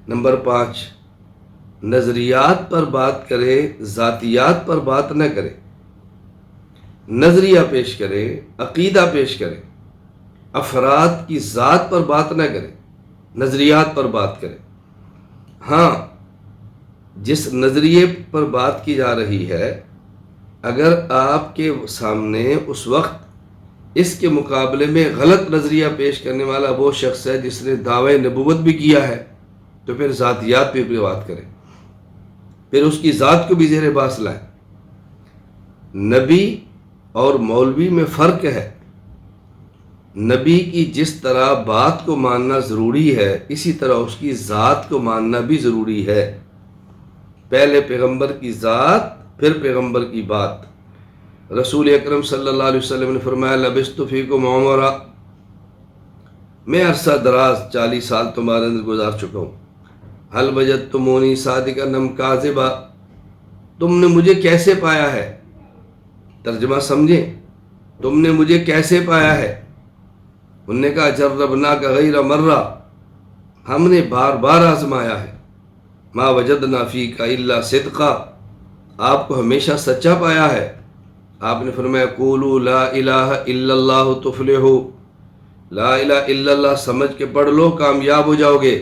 Number 5، نظریات پر بات کرے، ذاتیات پر بات نہ کرے۔ نظریہ پیش کرے، عقیدہ پیش کرے، افراد کی ذات پر بات نہ کرے، نظریات پر بات کرے۔ ہاں، جس نظریے پر بات کی جا رہی ہے، اگر آپ کے سامنے اس وقت اس کے مقابلے میں غلط نظریہ پیش کرنے والا وہ شخص ہے جس نے دعوی نبوت بھی کیا ہے، تو پھر ذاتیات پہ بھی بات کریں، پھر اس کی ذات کو بھی زیر بحث لائیں۔ نبی اور مولوی میں فرق ہے۔ نبی کی جس طرح بات کو ماننا ضروری ہے، اسی طرح اس کی ذات کو ماننا بھی ضروری ہے۔ پہلے پیغمبر کی ذات، پھر پیغمبر کی بات۔ رسول اکرم صلی اللہ علیہ وسلم نے فرمایا لبثت فیکم عمرا، میں عرصہ دراز 40 سال تمہارے اندر گزار چکا ہوں۔ حل وجدتمونی صادقا ام کاذبا، تم نے مجھے کیسے پایا ہے؟ ترجمہ سمجھیں، تم نے مجھے کیسے پایا ہے؟ انہوں نے کہا جربناک غیر مرہ، ہم نے بار بار آزمایا ہے۔ ما وجدنا فیک الا صدقا، آپ کو ہمیشہ سچا پایا ہے۔ آپ نے فرمایا قولوا لا الہ الا اللہ تفلحوا، لا الہ الا اللہ سمجھ کے پڑھ لو، کامیاب ہو جاؤ گے۔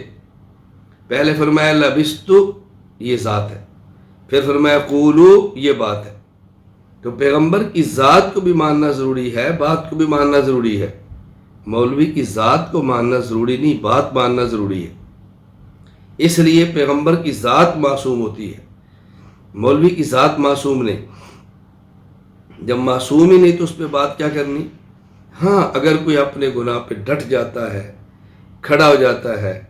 پہلے فرمایا لبثت، یہ ذات ہے، پھر فرمایا قولو، یہ بات ہے۔ تو پیغمبر کی ذات کو بھی ماننا ضروری ہے، بات کو بھی ماننا ضروری ہے۔ مولوی کی ذات کو ماننا ضروری نہیں، بات ماننا ضروری ہے۔ اس لیے پیغمبر کی ذات معصوم ہوتی ہے، مولوی کی ذات معصوم نہیں۔ جب معصوم ہی نہیں تو اس پہ بات کیا کرنی؟ ہاں، اگر کوئی اپنے گناہ پہ ڈٹ جاتا ہے، کھڑا ہو جاتا ہے،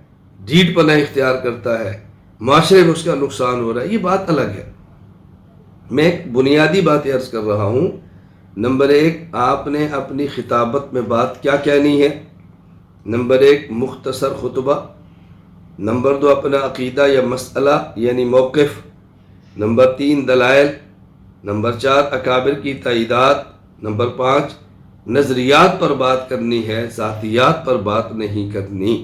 ڈھیٹ پناہ اختیار کرتا ہے، معاشرے میں اس کا نقصان ہو رہا ہے، یہ بات الگ ہے۔ میں ایک بنیادی بات عرض کر رہا ہوں۔ نمبر 1، آپ نے اپنی خطابت میں بات کیا کہنی ہے؟ نمبر 1، مختصر خطبہ۔ نمبر 2، اپنا عقیدہ یا مسئلہ یعنی موقف۔ نمبر 3، دلائل۔ نمبر 4، اکابر کی تائیدات۔ نمبر 5، نظریات پر بات کرنی ہے، ذاتیات پر بات نہیں کرنی۔